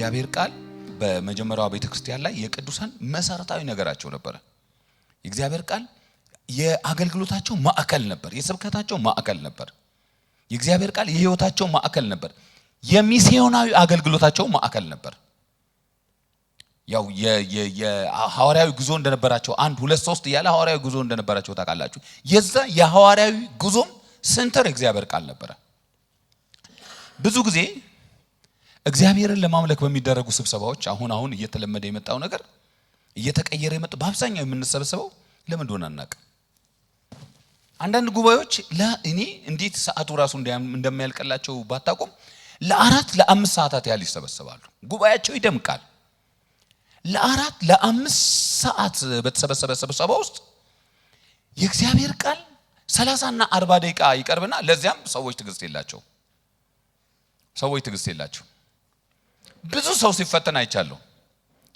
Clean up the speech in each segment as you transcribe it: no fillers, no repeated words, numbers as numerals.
የእግዚአብሔር ቃል በመጀመሪያው ቤተክርስቲያን ላይ የቅዱሳን መሰረታዊ ነገራቸው ነበር። የእግዚአብሔር ቃል የአገልግሎታቸው ማዕከል ነበር፣ የስብከታቸው ማዕከል ነበር። የእግዚአብሔር ቃል የህይወታቸው ማዕከል ነበር፣ የሚስዮናዊ አገልግሎታቸው ማዕከል ነበር። ያው የሐዋርያዊ ጉዞ እንደነበራቸው 1 2 3 ያለ ሐዋርያዊ ጉዞ እንደነበራቸው ታውቃላችሁ። የዛ የሐዋርያዊ ጉዞም ሴንተር እግዚአብሔር ቃል ነበር። ብዙ ጊዜ እግዚአብሔርን ለማምለክ በሚደረጉ ስብሰባዎች አሁን እየተለመደ የመጣው ነገር እየተቀየረ የመጣው በአብዛኛው የምንሰበሰበው ለምን እንደሆነ አናውቅም። አንዳንድ ጉባኤዎች ለእኔ እንዴት ሰዓቱ ራሱ እንደሚያልቀላቸው ባታቆም ለ4 ለ5 ሰዓታት ያህል ይሰበሰባሉ። ጉባኤያቸው ይደምቃል። ለ4 ለ5 ሰዓት በተሰበሰበ ስብሰባ ውስጥ የእግዚአብሔር ቃል 30 እና 40 ደቂቃ ይቀርብና ለዚያም ሰዎች ትግስት የላቸው። ብዙ ሰው ሲፈተን አይቻለሁ።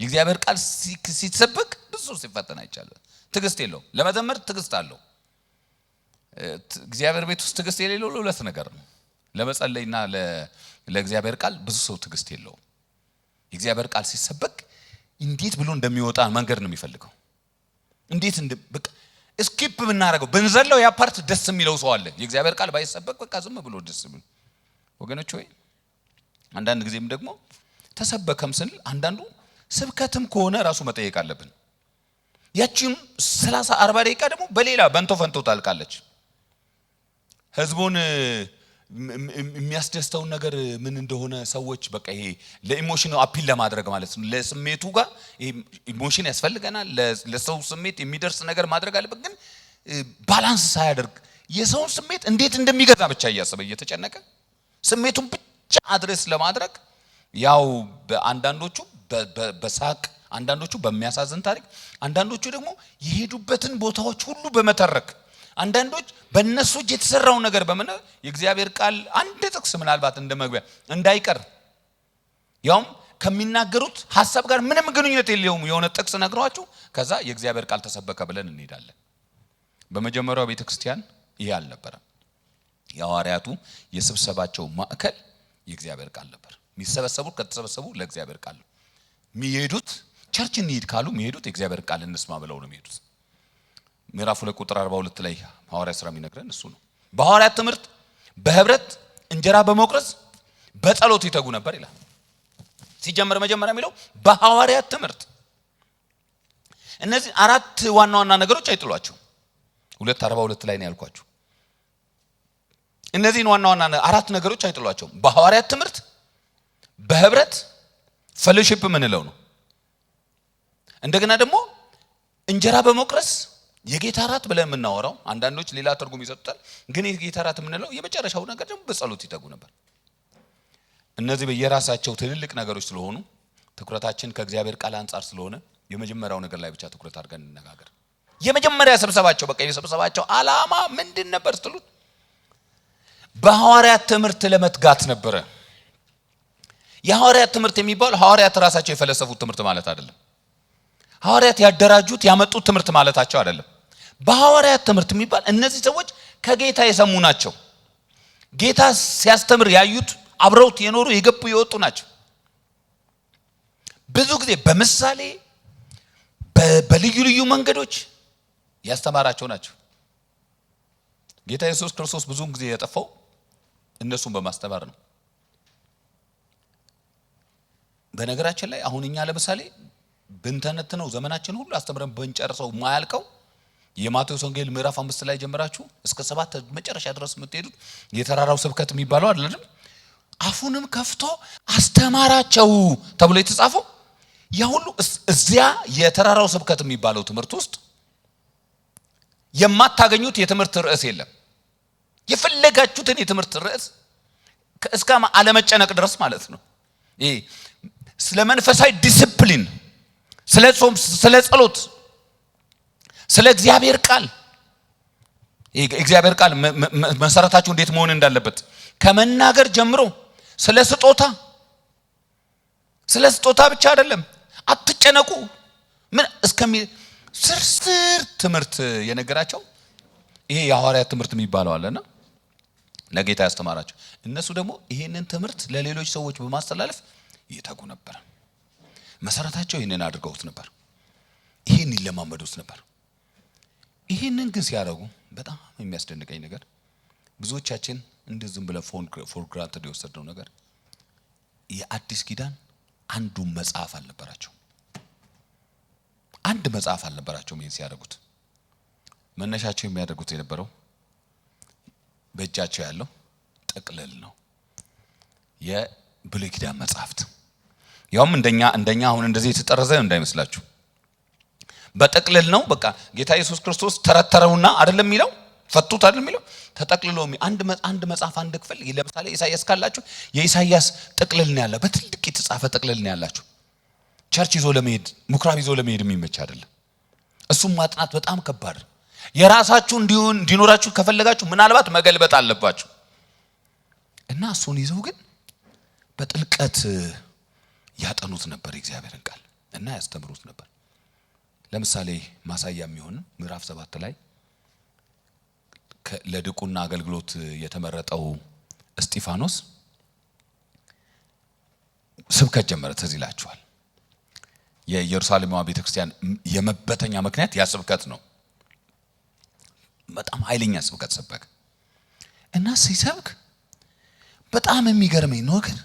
የእግዚአብሔር ቃል ሲሰበክ ብዙ ሰው ሲፈተን አይቻለሁ። ትግስት የለው። ለመዘመር ትግስት አለው። እግዚአብሔር ቤት ውስጥ ትግስት የሌለው ሁለት ነገር ነው። ለመጸለይና ለእግዚአብሔር ቃል ብዙ ሰው ትግስት የለው። የእግዚአብሔር ቃል ሲሰበክ እንዴት ብሎ እንደሚወጣ መንገድ ነው የሚፈልገው። እንዴት በቃ ስኪፕ ብናረገው ብንዘለው ያ ፓርት ደስ የሚለው ሰው አለ። የእግዚአብሔር ቃል ባይሰበክ በቃ ዝም ብሎ ደስ የሚል ወገኖች ሆይ፣ አንዳንድ ጊዜም ደግሞ ተሰበከም ስንል አንዳንዱ ስብከትም ከሆነ ራሱ መጠየቅ አለብን። ያቺም 30 40 ደቂቃ ደግሞ በሌላ በእንቶ ፈንቶ ታልቃለች። ህዝቡን የሚያስደስተውን ነገር ምን እንደሆነ ሰዎች በቃ ይሄ ለኢሞሽኑ አፒል ለማድረግ ማለት ነው። ለስሜቱ ጋር ኢሞሽን ያስፈልገናል። ለሰው ስሜት የሚደርስ ነገር ማድረግ አለበት። ግን ባላንስ ሳያደርግ የሰውን ስሜት እንዴት እንደሚገዛ ብቻ እያሰበ እየተጨነቀ ስሜቱን ብቻ አድሬስ ለማድረግ ያው በአንዳንዶቹ በሳቅ፣ አንዳንዶቹ በሚያሳዝን ታሪክ፣ አንዳንዶቹ ደግሞ የሄዱበትን ቦታዎች ሁሉ በመተረክ፣ አንዳንዶች በእነሱ እጅ የተሰራውን ነገር በመነ የእግዚአብሔር ቃል አንድ ጥቅስ ምናልባት እንደመግቢያ እንዳይቀር ያውም ከሚናገሩት ሐሳብ ጋር ምንም ግንኙነት የለውም የሆነ ጥቅስ ነግሯችሁ ከዛ የእግዚአብሔር ቃል ተሰበከ ብለን እንሄዳለን። በመጀመሪያው ቤተክርስቲያን ይሄ አልነበረም። የሐዋርያቱ የስብሰባቸው ማዕከል የእግዚአብሔር ቃል ነበር። የሚሰበሰቡት ከተሰበሰቡ ለእግዚአብሔር ቃል ነው የሚሄዱት። ቸርች እንሂድ ካሉ የሚሄዱት የእግዚአብሔር ቃል እንስማ ብለው ነው የሚሄዱት። ምዕራፍ 2 ቁጥር 42 ላይ ሐዋርያ ሥራ የሚነግረን እሱ ነው። በሐዋርያት ትምህርት በህብረት እንጀራ በመቁረስ በጸሎት ይተጉ ነበር ይላል። ሲጀምር መጀመሪያ የሚለው በሐዋርያት ትምህርት። እነዚህ 4 ዋና ዋና ነገሮች አይጥሏቸው። 2:42 ላይ ነው ያልኳችሁ። እነዚህን ዋና ዋና 4 ነገሮች አይጥሏቸው። በሐዋርያት ትምህርት በህብረት ፌሎሺፕ ምንለው ነው። እንደገና ደግሞ እንጀራ በመቁረስ የጌታ ራት ብለን የምናወራው አንዳንዶች ሌላ ትርጉም ይሰጡታል። ግን የጌታ ራት የምንለው የመጨረሻው ነገር ደግሞ በጸሎት ይተጉ ነበር። እነዚህ በየራሳቸው ትልልቅ ነገሮች ስለሆኑ ትኩረታችን ከእግዚአብሔር ቃል አንፃር ስለሆነ የመጀመሪያው ነገር ላይ ብቻ ትኩረት አድርገን እንነጋገር። የመጀመሪያ ስብሰባቸው በቃ የስብሰባቸው ዓላማ ምንድን ነበር ስትሉት በሐዋርያት ትምህርት ለመትጋት ነበረ። የሐዋርያት ትምህርት የሚባለው ሐዋርያት ራሳቸው የፈለሰፉት ትምህርት ማለት አይደለም። ሐዋርያት ያደራጁት ያመጡት ትምህርት ማለታቸው አይደለም። በሐዋርያት ትምህርት የሚባል እነዚህ ሰዎች ከጌታ የሰሙ ናቸው። ጌታ ሲያስተምር ያዩት፣ አብረውት የኖሩ የገቡ የወጡ ናቸው። ብዙ ጊዜ በምሳሌ በልዩ ልዩ መንገዶች ያስተማራቸው ናቸው። ጌታ ኢየሱስ ክርስቶስ ብዙውን ጊዜ ያጠፋው እነሱን በማስተማር ነው። በነገራችን ላይ አሁን እኛ ለምሳሌ ብንተነትነው ዘመናችን ሁሉ አስተምረን በእንጨርሰው ማያልቀው የማቴዎስ ወንጌል ምዕራፍ 5 ላይ ጀምራችሁ እስከ 7 መጨረሻ ድረስ የምትሄዱት የተራራው ስብከት የሚባለው አይደለም። አፉንም ከፍቶ አስተማራቸው ተብሎ የተጻፈው ያ ሁሉ እዚያ የተራራው ስብከት የሚባለው ትምህርት ውስጥ የማታገኙት የትምህርት ርዕስ የለም። የፈለጋችሁትን የትምህርት ርዕስ እስከ አለመጨነቅ ድረስ ማለት ነው። ይሄ ስለ መንፈሳዊ ዲሲፕሊን፣ ስለ ጾም፣ ስለ ጸሎት፣ ስለ እግዚአብሔር ቃል እግዚአብሔር ቃል መሰረታችሁ እንዴት መሆን እንዳለበት ከመናገር ጀምሮ ስለ ስጦታ ብቻ አይደለም። አትጨነቁ ምን እስከሚል ስርስር ትምህርት የነገራቸው ይሄ የሐዋርያት ትምህርት የሚባለው አለና ለጌታ ያስተማራቸው። እነሱ ደግሞ ይሄንን ትምህርት ለሌሎች ሰዎች በማስተላለፍ ይተጉ ነበር። መሰረታቸው ይሄንን አድርገውት ነበር። ይሄን ይለማመዱት ነበር። ይሄንን ግን ሲያደርጉ በጣም የሚያስደንቀኝ ነገር ብዙዎቻችን እንደዚህ ብለን ፎር ግራንትድ የወሰድነው ነገር የአዲስ ኪዳን አንዱ መጽሐፍ አልነበራቸው። አንድ መጽሐፍ አልነበራቸው። ምን ሲያደርጉት መነሻቸው የሚያደርጉት የነበረው በእጃቸው ያለው ጥቅልል ነው። የብሉይ ኪዳን መጽሐፍት ያውም እንደኛ አሁን እንደዚህ የተጠረዘ እንዳይመስላችሁ በጥቅልል ነው። በቃ ጌታ ኢየሱስ ክርስቶስ ተረተረውና አይደለም የሚለው ፈቱት አይደለም የሚለው ተጠቅልሎ አንድ መጽሐፍ አንድ ክፍል ለምሳሌ ኢሳይያስ ካላችሁ የኢሳይያስ ጥቅልል ነው ያለው። በትልቅ የተጻፈ ጥቅልል ነው ያላችሁ። ቸርች ይዞ ለመሄድ ምኩራብ ይዞ ለመሄድ የሚመች አይደለም። እሱም ማጥናት በጣም ከባድ። የራሳችሁ እንዲኖራችሁ ከፈለጋችሁ ምናልባት መገልበጥ አለባችሁ እና እሱን ይዘው ግን በጥልቀት ያጠኑት ነበር የእግዚአብሔርን ቃል እና ያስተምሩት ነበር። ለምሳሌ ማሳያ የሚሆን ምዕራፍ 7 ላይ ለድቁና አገልግሎት የተመረጠው እስጢፋኖስ ስብከት ጀመረ። ትዝ ይላችኋል። የኢየሩሳሌም ቤተክርስቲያን የመበተኛ ምክንያት ያ ስብከት ነው። በጣም ኃይለኛ ስብከት ሰበከ እና ሲሰብክ በጣም የሚገርመኝ ነገር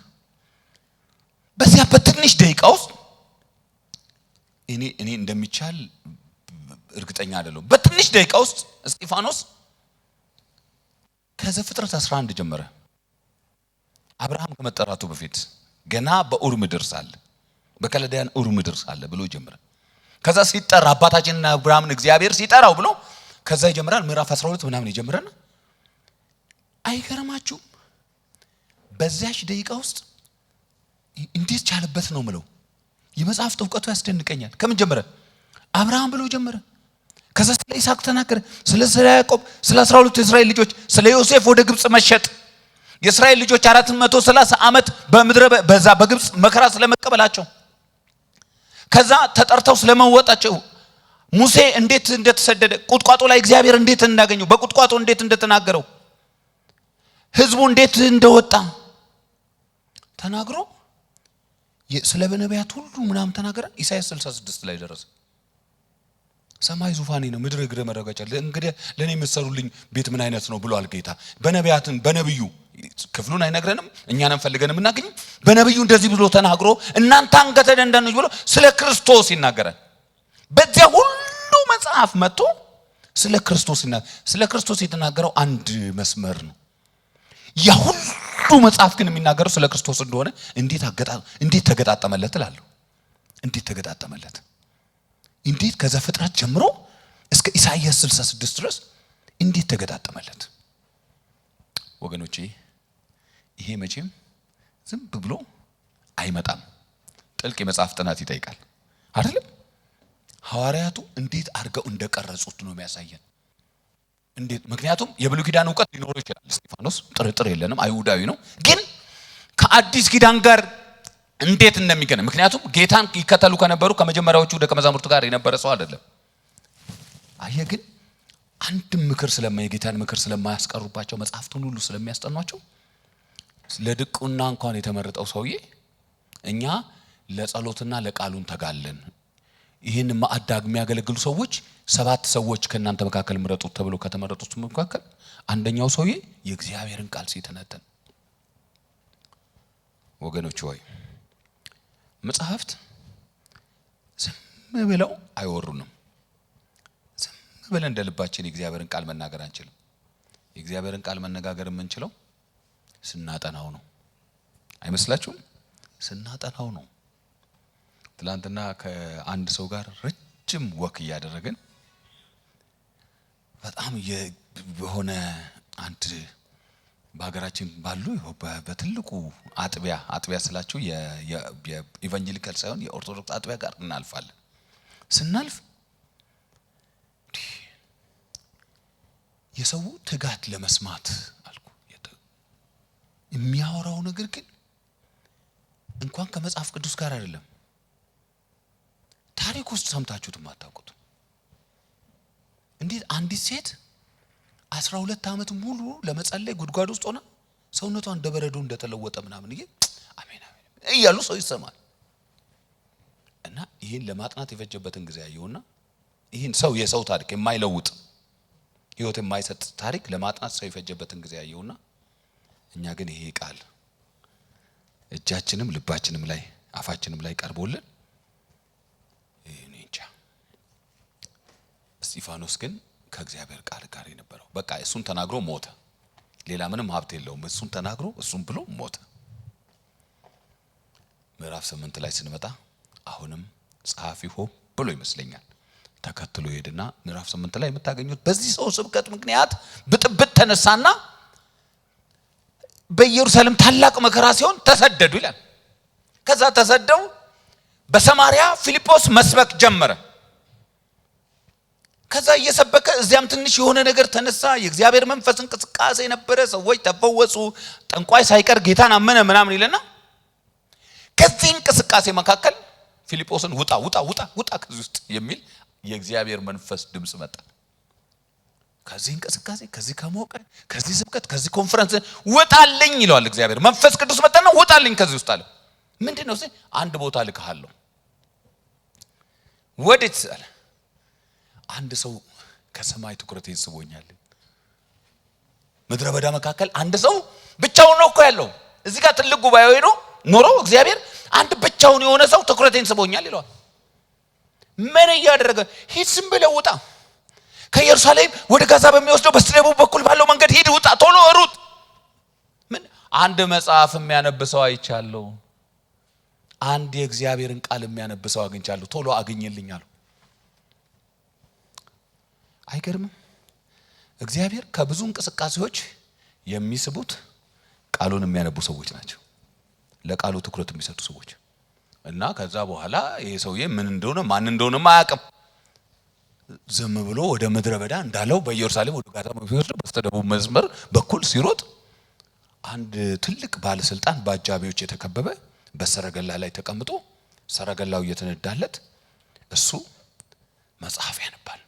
በዚያ በትንሽ ደቂቃ ውስጥ እኔ እንደሚቻል እርግጠኛ አይደለሁም። በትንሽ ደቂቃ ውስጥ እስጢፋኖስ ከዘፍጥረት 11 ጀመረ። አብርሃም ከመጠራቱ በፊት ገና በኡር ምድር ሳለ በከለዳያን ኡር ምድር ሳለ ብሎ ጀመረ። ከዛ ሲጠራ አባታችንና አብርሃምን እግዚአብሔር ሲጠራው ብሎ ከዛ ይጀምራል። ምዕራፍ 12 ምናምን ይጀምራል። አይገርማችሁም? በዛች ደቂቃ ውስጥ እንዴት ቻለበት ነው ምለው። የመጽሐፍ ዕውቀቱ ያስደንቀኛል። ከምን ጀመረ? አብርሃም ብሎ ጀመረ። ከዛ ስለ ይስሐቅ ተናገረ፣ ስለ ያዕቆብ፣ ስለ 12 የእስራኤል ልጆች፣ ስለ ዮሴፍ ወደ ግብጽ መሸጥ፣ የእስራኤል ልጆች 430 ዓመት በምድረ በዛ በግብጽ መከራ ስለመቀበላቸው፣ ከዛ ተጠርተው ስለመወጣቸው፣ ሙሴ እንዴት እንደተሰደደ፣ ቁጥቋጦ ላይ እግዚአብሔር እንዴት እንዳገኘው፣ በቁጥቋጦ እንዴት እንደተናገረው፣ ህዝቡ እንዴት እንደወጣ ተናግሮ ስለ ነቢያት ሁሉ ምናምን ተናገረ። ኢሳይያስ 66 ላይ ደረሰ። ሰማይ ዙፋኔ ነው፣ ምድር እግረ መረገጫ፣ እንግዲህ ለኔ የምትሰሩልኝ ቤት ምን አይነት ነው ብሏል ጌታ። በነቢዩ ክፍሉን አይነግረንም፣ እኛንም ፈልገንም እናገኝ። በነቢዩ እንደዚህ ብሎ ተናግሮ እናንተ አንገተ ደንዳኖች ብሎ ስለ ክርስቶስ ይናገራል። በዚያ ሁሉ መጽሐፍ መጥቶ ስለ ክርስቶስ የተናገረው አንድ መስመር ነው። ያ ሁሉ መጽሐፍ ግን የሚናገረው ስለ ክርስቶስ እንደሆነ እንዴት ተገጣጠመለት እላለሁ። እንዴት ተገጣጠመለት? እንዴት ከዘፍጥረት ጀምሮ እስከ ኢሳይያስ 66 ድረስ እንዴት ተገጣጠመለት? ወገኖቼ ይሄ መቼም ዝም ብሎ አይመጣም። ጥልቅ የመጽሐፍ ጥናት ይጠይቃል አይደለም? ሐዋርያቱ እንዴት አድርገው እንደቀረጹት ነው የሚያሳየን። እንዴት? ምክንያቱም የብሉይ ኪዳን ዕውቀት ሊኖረው ይችላል። እስጢፋኖስ ጥርጥር የለንም አይሁዳዊ ነው። ግን ከአዲስ ኪዳን ጋር እንዴት እንደሚገናኝ፣ ምክንያቱም ጌታን ይከተሉ ከነበሩ ከመጀመሪያዎቹ ደቀ መዛሙርት ጋር የነበረ ሰው አይደለም። አየህ፣ ግን አንድም የጌታን ምክር ስለማያስቀሩባቸው መጽሐፍቱን ሁሉ ስለሚያስጠኗቸው ለድቁና እንኳን የተመረጠው ሰውዬ እኛ ለጸሎትና ለቃሉን ተጋለን፣ ይህን ማዕዳግ የሚያገለግሉ ሰዎች 7 ሰዎች ከእናንተ መካከል ምረጡት ተብሎ ከተመረጡት መካከል አንደኛው ሰውዬ የእግዚአብሔርን ቃል ሲተነተን። ወገኖች ሆይ መጽሐፍት ዝም ብለው አይወሩንም። ዝም ብለን እንደልባችን የእግዚአብሔርን ቃል መናገር አንችልም። የእግዚአብሔርን ቃል መነጋገር የምንችለው ስናጠናው ነው። አይመስላችሁም? ስናጠናው ነው። ትላንትና ከአንድ ሰው ጋር ረጅም ወክ እያደረግን በጣም የሆነ አንድ በሀገራችን ባሉ በትልቁ አጥቢያ ስላችሁ የኢቫንጀሊካል ሳይሆን የኦርቶዶክስ አጥቢያ ጋር እናልፋለን። ስናልፍ የሰው ትጋት ለመስማት አልኩ የሚያወራው ነገር ግን እንኳን ከመጽሐፍ ቅዱስ ጋር አይደለም፣ ታሪክ ውስጥ ሰምታችሁት የማታውቁት እንዴት አንዲት ሴት 12 ዓመት ሙሉ ለመጸለይ ጉድጓድ ውስጥ ሆና ሰውነቷ እንደበረዶ እንደተለወጠ ምናምን አሜን እያሉ ሰው ይሰማል። እና ይህን ለማጥናት የፈጀበትን ጊዜ ያየውና ይህን ሰው የሰው ታሪክ የማይለውጥ ህይወት የማይሰጥ ታሪክ ለማጥናት ሰው የፈጀበትን ጊዜ ያየውና እኛ ግን ይሄ ቃል እጃችንም ልባችንም ላይ አፋችንም ላይ ቀርቦልን እንጃ። እስጢፋኖስ ግን ከእግዚአብሔር ቃል ጋር የነበረው በቃ እሱን ተናግሮ ሞተ። ሌላ ምንም ሀብት የለውም። እሱን ተናግሮ እሱን ብሎ ሞተ። ምዕራፍ 8 ላይ ስንመጣ አሁንም ጸሐፊው ሆ ብሎ ይመስለኛል ተከትሎ ሄድና ምዕራፍ 8 ላይ የምታገኙት በዚህ ሰው ስብከት ምክንያት ብጥብጥ ተነሳና በኢየሩሳሌም ታላቅ መከራ ሲሆን ተሰደዱ ይላል። ከዛ ተሰደው በሰማሪያ ፊልጶስ መስበክ ጀመረ። ከዛ እየሰበከ እዚያም ትንሽ የሆነ ነገር ተነሳ። የእግዚአብሔር መንፈስ እንቅስቃሴ ነበረ። ሰዎች ተፈወሱ። ጠንቋይ ሳይቀር ጌታን አመነ ምናምን ይለና ከዚህ እንቅስቃሴ መካከል ፊልጶስን ውጣ ውጣ ውጣ ውጣ ከዚህ ውስጥ የሚል የእግዚአብሔር መንፈስ ድምጽ መጣ። ከዚህ እንቅስቃሴ፣ ከዚህ ከሞቀ፣ ከዚህ ስብከት፣ ከዚህ ኮንፈረንስ ውጣልኝ ይለዋል እግዚአብሔር መንፈስ ቅዱስ መጣና ውጣልኝ ከዚህ ውስጥ አለ። ምንድነው? አንድ ቦታ ልከሃለሁ። ወዴት አለ? አንድ ሰው ከሰማይ ትኩረቴን ስቦኛል። ምድረ በዳ መካከል አንድ ሰው ብቻውን ነው እኮ ያለው። እዚህ ጋር ትልቅ ጉባኤ ሄዶ ኖሮ እግዚአብሔር አንድ ብቻውን የሆነ ሰው ትኩረቴን ስቦኛል ይለዋል። ምን እያደረገ? ሂድ ዝም ብለህ ውጣ፣ ከኢየሩሳሌም ወደ ጋዛ በሚወስደው በስተደቡብ በኩል ባለው መንገድ ሂድ፣ ውጣ፣ ቶሎ ሩጥ። ምን አንድ መጽሐፍ የሚያነብሰው አይቻለሁ። አንድ የእግዚአብሔርን ቃል የሚያነብሰው አግኝቻለሁ፣ ቶሎ አግኝልኝ አለው። አይገርምም? እግዚአብሔር ከብዙ እንቅስቃሴዎች የሚስቡት ቃሉን የሚያነቡ ሰዎች ናቸው። ለቃሉ ትኩረት የሚሰጡ ሰዎች እና ከዛ በኋላ ይሄ ሰውዬ ምን እንደሆነ ማን እንደሆነ ማያውቅም። ዝም ብሎ ወደ ምድረ በዳ እንዳለው በኢየሩሳሌም ወደ ጋዛ በሚወስደው በስተደቡብ መስመር በኩል ሲሮጥ አንድ ትልቅ ባለስልጣን በአጃቢዎች የተከበበ በሰረገላ ላይ ተቀምጦ ሰረገላው እየተነዳለት እሱ መጽሐፍ ያነባል።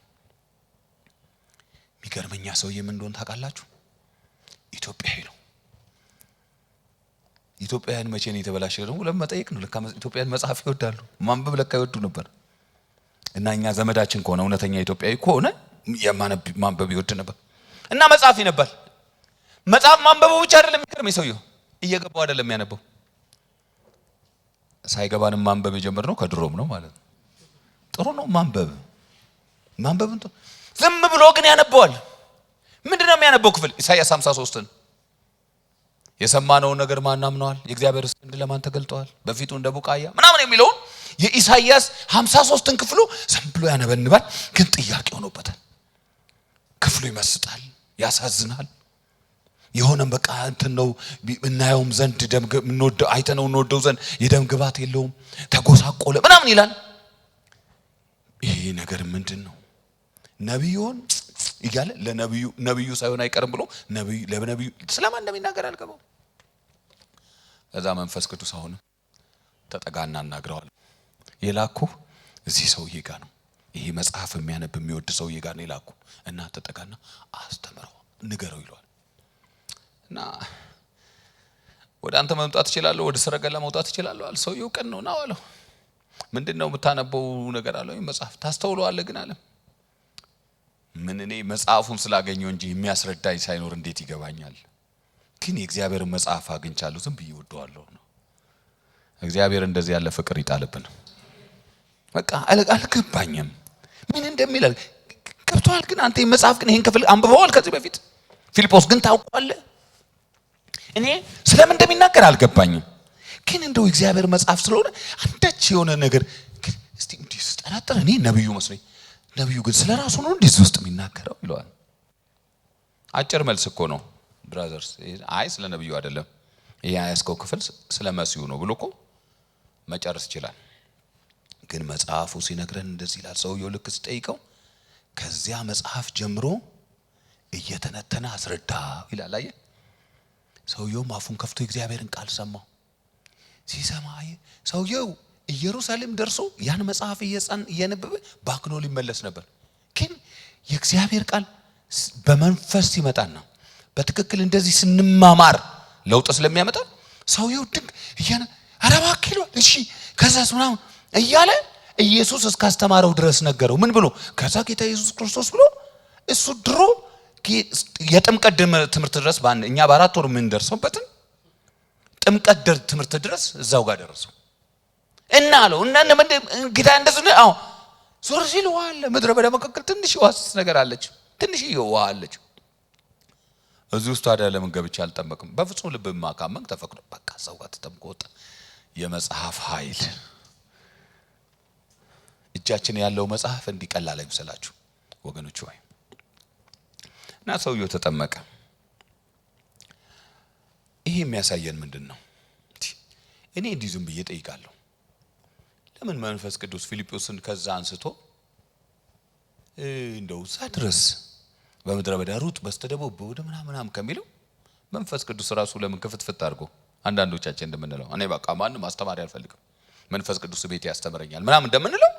የሚገርመኛ ሰውዬ ምን እንደሆነ ታውቃላችሁ? ኢትዮጵያዊ ነው። ኢትዮጵያውያን መቼ ነው የተበላሸው ደግሞ ለመጠየቅ ነው። ለካ ኢትዮጵያውያን መጽሐፍ ይወዳሉ፣ ማንበብ ለካ ይወዱ ነበር። እና እኛ ዘመዳችን ከሆነ እውነተኛ ኢትዮጵያዊ ከሆነ ማንበብ ይወድ ነበር እና መጽሐፍ ይነባል። መጽሐፍ ማንበቡ ብቻ አይደለም የሚገርመኝ፣ ሰውዬው እየገባው አይደለም ያነበው። ሳይገባንም ማንበብ የጀመርነው ከድሮም ነው ማለት ነው። ጥሩ ነው ማንበብ እንትን ዝም ብሎ ግን ያነበዋል። ምንድነው የሚያነበው ክፍል? ኢሳይያስ 53ን የሰማነውን ነገር ማን አምነዋል? የእግዚአብሔር ክንድ ለማን ተገልጧል? በፊቱ እንደ ቡቃያ ምናምን የሚለውን የኢሳይያስ 53ን ክፍሉ ዝም ብሎ ያነበንባል። ግን ጥያቄ ሆኖበታል። ክፍሉ ይመስጣል፣ ያሳዝናል። የሆነም በቃ እንትን ነው እናየውም ዘንድ እንወደው አይተነው እንወደው ዘንድ የደም ግባት የለውም፣ ተጎሳቆለ ምናምን ይላል። ይሄ ነገር ምንድነው? ነብዩን ይጋለ ለነብዩ ሳይሆን አይቀርም ብሎ ለነብዩ ስለማን እንደሚናገር አልገባው። እዛ መንፈስ ቅዱስ አሁን ተጠጋና እናግረዋል። የላኩ እዚህ ሰውዬ ጋር ነው፣ ይሄ መጽሐፍ የሚያነብ የሚወድ ሰውዬ ጋር ነው የላኩ እና ተጠጋና አስተምረው ንገረው ይለዋል። እና ወደ አንተ መምጣት ይችላል፣ ወደ ሰረገላ መውጣት ይችላል አለ። ሰውዬው ቀን ነው ነው አለው። ምንድነው የምታነበው ነገር አለው። መጽሐፍ ታስተውለዋለህ ግን አለ። ምን እኔ መጽሐፉን ስላገኘው እንጂ የሚያስረዳኝ ሳይኖር እንዴት ይገባኛል? ግን የእግዚአብሔር መጽሐፍ አግኝቻለሁ፣ ዝም ብዬ ወደዋለሁ ነው። እግዚአብሔር እንደዚህ ያለ ፍቅር ይጣልብን። በቃ አልገባኝም ምን እንደሚል ገብቷል። ግን አንተ መጽሐፍ ግን ይሄን ክፍል አንብበዋል ከዚህ በፊት? ፊልጶስ ግን ታውቀዋለህ? እኔ ስለምን እንደሚናገር አልገባኝም። ግን እንደው እግዚአብሔር መጽሐፍ ስለሆነ አንዳች የሆነ ነገር እስቲ እንዲህ ስጠራጠር እኔ ነብዩ መስሎኝ፣ ነብዩ ግን ስለራሱ ነው እንደዚህ ውስጥ የሚናገረው ይለዋል። አጭር መልስ እኮ ነው ብራዘርስ። አይ ስለ ነብዩ አይደለም ይሄ ያስከው ክፍል ስለ መሲሁ ነው ብሎ እኮ መጨረስ ይችላል። ግን መጽሐፉ ሲነግረን እንደዚህ ይላል። ሰውየው ልክ ሲጠይቀው ከዚያ መጽሐፍ ጀምሮ እየተነተነ አስረዳ ይላል። አየ ሰውየው አፉን ከፍቶ እግዚአብሔርን ቃል ሰማው። ሲሰማ ሰውየው ኢየሩሳሌም ደርሶ ያን መጽሐፍ እየነበበ ባክኖ ሊመለስ ነበር። ግን የእግዚአብሔር ቃል በመንፈስ ሲመጣና በትክክል እንደዚህ ስንማማር ለውጥ ስለሚያመጣ ሰውየው ድንቅ አረባክሎ እሺ ከዛስ ምናምን እያለ ኢየሱስ እስካስተማረው ድረስ ነገረው። ምን ብሎ? ከዛ ጌታ ኢየሱስ ክርስቶስ ብሎ እሱ ድሮ የጥምቀት ትምህርት ድረስ እኛ በአራት ወር ምን ደርሰውበትን ጥምቀት ትምህርት ድረስ እዛው ጋር ደረሰው እና አለው እና ጌታ እንደዚህ ነው። አዎ ዞር ሲል ውሃ አለ፣ ምድረ በዳ መካከል ትንሽ ዋስ ነገር አለች፣ ትንሽ ውሃ አለች። እዚህ ውስጥ ታዲያ ለምን ገብቼ አልጠመቅም? በፍጹም ልብ ማካመን ተፈቅዶ በቃ ሰው ጋር ተጠምቆ ወጣ። የመጽሐፍ ኃይል እጃችን ያለው መጽሐፍ እንዲቀላል አይመስላችሁ ወገኖች ሆይ። እና ሰውየው ተጠመቀ። ይሄ የሚያሳየን ምንድነው? እኔ እንዲህ ዝም ብዬ ጠይቃለሁ፣ ለምን መንፈስ ቅዱስ ፊልጶስን ከዛ አንስቶ እንደው እዛ ድረስ በምድረ በዳ ሩጥ በስተደቡብ ወደ ምናምን ከሚለው መንፈስ ቅዱስ ራሱ ለምን ክፍትፍት አድርጎ አንዳንዶቻችን እንደምንለው እኔ በቃ ማንንም ማስተማር አልፈልግም መንፈስ ቅዱስ ቤት ያስተምረኛል ምናምን እንደምንለው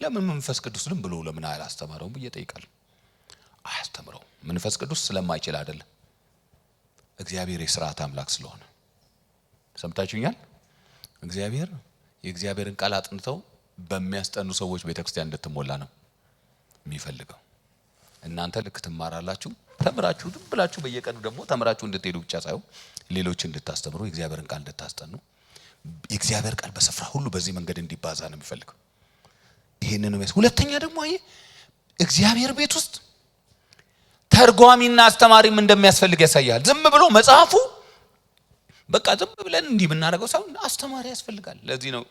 ለምን መንፈስ ቅዱስ ዝም ብሎ ለምን አያስተምረውም ብዬ ጠይቃለሁ። አያስተምረው መንፈስ ቅዱስ ስለማይችል አይደለም፣ እግዚአብሔር የሥርዓት አምላክ ስለሆነ። ሰምታችሁኛል? እግዚአብሔር የእግዚአብሔርን ቃል አጥንተው በሚያስጠኑ ሰዎች ቤተክርስቲያን እንድትሞላ ነው የሚፈልገው። እናንተ ልክ ትማራላችሁ፣ ተምራችሁ ዝም ብላችሁ በየቀኑ ደግሞ ተምራችሁ እንድትሄዱ ብቻ ሳይሆን ሌሎች እንድታስተምሩ የእግዚአብሔርን ቃል እንድታስጠኑ የእግዚአብሔር ቃል በስፍራ ሁሉ በዚህ መንገድ እንዲባዛ ነው የሚፈልገው። ይሄንን ነው። ሁለተኛ ደግሞ እግዚአብሔር ቤት ውስጥ ተርጓሚና አስተማሪም እንደሚያስፈልግ ያሳያል። ዝም ብሎ መጽሐፉ በቃ ዝም ብለን እንዲህ ብናደርገው ሳይሆን አስተማሪ ያስፈልጋል። ለዚህ ነው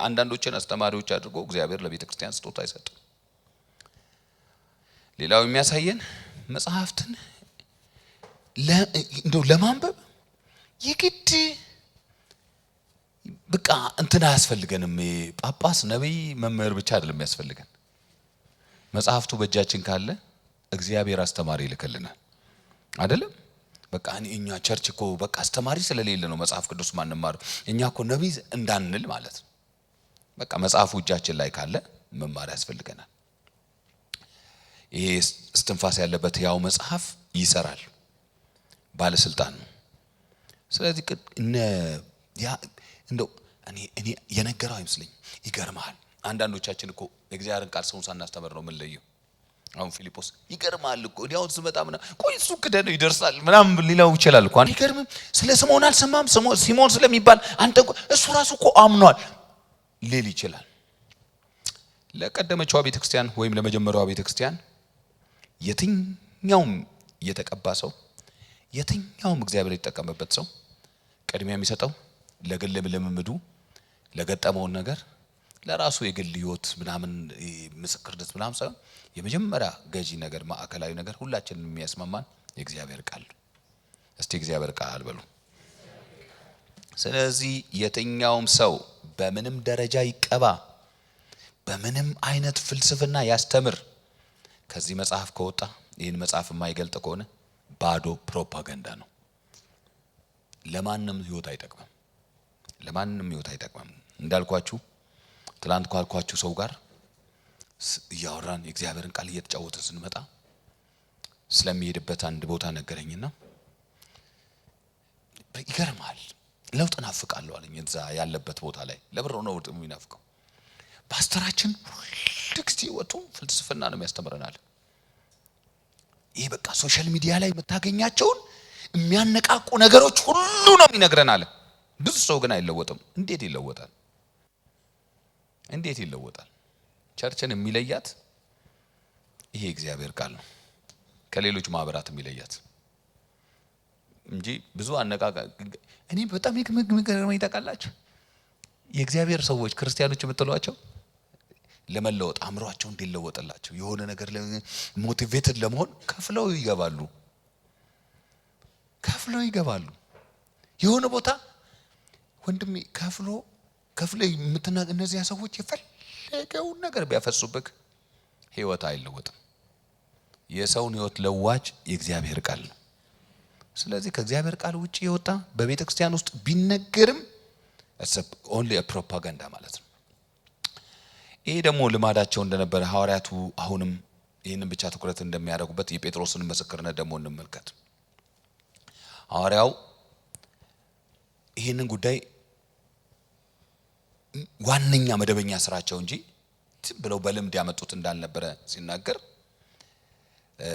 አንዳንዶችን አስተማሪዎች አድርጎ እግዚአብሔር ለቤተ ክርስቲያን ስጦታ አይሰጥም። ሌላው የሚያሳየን መጽሐፍትን እንደው ለማንበብ የግድ በቃ እንትና ያስፈልገንም ጳጳስ፣ ነብይ፣ መምህር ብቻ አይደለም ያስፈልገን። መጽሐፍቱ በእጃችን ካለ እግዚአብሔር አስተማሪ ይልከልናል አይደለም? በቃ እኛ ቸርች እኮ በቃ አስተማሪ ስለሌለ ነው መጽሐፍ ቅዱስ ማንማረው እኛ እኮ ነብይ እንዳንል ማለት ነው። በቃ መጽሐፉ እጃችን ላይ ካለ መማር ያስፈልገናል። ይሄ እስትንፋስ ያለበት ያው መጽሐፍ ይሰራል፣ ባለስልጣን ነው። ስለዚህ እንደው እኔ የነገረው አይመስለኝ። ይገርማል። አንዳንዶቻችን እኮ የእግዚአብሔርን ቃል ሰውን ሳናስተምር ነው ምን ለየው። አሁን ፊልጶስ ይገርማል እኮ ዲያው ስመጣ ምናምን ቆይ እሱ ክደህ ነው ይደርሳል ምናምን ሊለው ይችላል እኮ። ይገርም ስለ ስምዖን አልሰማም? ሲሞን ስለሚባል አንተ እሱ ራሱ እኮ አምኗል ሊል ይችላል። ለቀደመችዋ ቤተክርስቲያን ወይም ለመጀመሪያዋ ቤተክርስቲያን የትኛውም የተቀባ ሰው የትኛውም እግዚአብሔር የተጠቀመበት ሰው ቅድሚያ የሚሰጠው ለግል ልምምዱ ለገጠመውን ነገር ለራሱ የግል ህይወት ምናምን ምስክርነት ምናምን ሳይሆን የመጀመሪያ ገዢ ነገር ማዕከላዊ ነገር ሁላችንን የሚያስማማን የእግዚአብሔር ቃል። እስቲ እግዚአብሔር ቃል በሉ። ስለዚህ የትኛውም ሰው በምንም ደረጃ ይቀባ፣ በምንም አይነት ፍልስፍና ያስተምር፣ ከዚህ መጽሐፍ ከወጣ ይህን መጽሐፍ የማይገልጥ ከሆነ ባዶ ፕሮፓጋንዳ ነው። ለማንም ህይወት አይጠቅምም። ለማንም ህይወት አይጠቅምም። እንዳልኳችሁ ትላንት ካልኳችሁ ሰው ጋር እያወራን የእግዚአብሔርን ቃል እየተጫወትን ስንመጣ ስለሚሄድበት አንድ ቦታ ነገረኝና ይገርማል ለውጥ ናፍቃለሁ አለኝ። እዛ ያለበት ቦታ ላይ ለብሮ ነው የሚናፍቀው። ፓስተራችን ሁልጊዜ ወጥቶ ፍልስፍና ነው የሚያስተምረናል። ይሄ በቃ ሶሻል ሚዲያ ላይ የምታገኛቸውን የሚያነቃቁ ነገሮች ሁሉ ነው የሚነግረናል። ብዙ ሰው ግን አይለወጥም። እንዴት ይለወጣል? እንዴት ይለወጣል? ቸርችን የሚለያት ይሄ እግዚአብሔር ቃል ነው ከሌሎች ማህበራት የሚለያት እንጂ ብዙ አነቃቃ እኔ በጣም ይገርመኝ ታውቃላችሁ። የእግዚአብሔር ሰዎች ክርስቲያኖች የምትሏቸው ለመለወጥ አምሯቸው እንዲለወጥላቸው የሆነ ነገር ሞቲቬትድ ለመሆን ከፍለው ይገባሉ። የሆነ ቦታ ወንድሜ ከፍሎ የምትናገር እነዚያ ሰዎች የፈለገውን ነገር ቢያፈሱብክ ህይወት አይለወጥም። የሰውን ህይወት ለዋጭ የእግዚአብሔር ቃል ነው። ስለዚህ ከእግዚአብሔር ቃል ውጪ የወጣ በቤተ ክርስቲያን ውስጥ ቢነገርም ኦንሊ ፕሮፓጋንዳ ማለት ነው። ይሄ ደግሞ ልማዳቸው እንደነበረ ሐዋርያቱ አሁንም ይህንን ብቻ ትኩረት እንደሚያደርጉበት የጴጥሮስን ምስክርነት ደግሞ እንመልከት። ሐዋርያው ይህንን ጉዳይ ዋነኛ መደበኛ ስራቸው እንጂ ብለው በልምድ ያመጡት እንዳልነበረ ሲናገር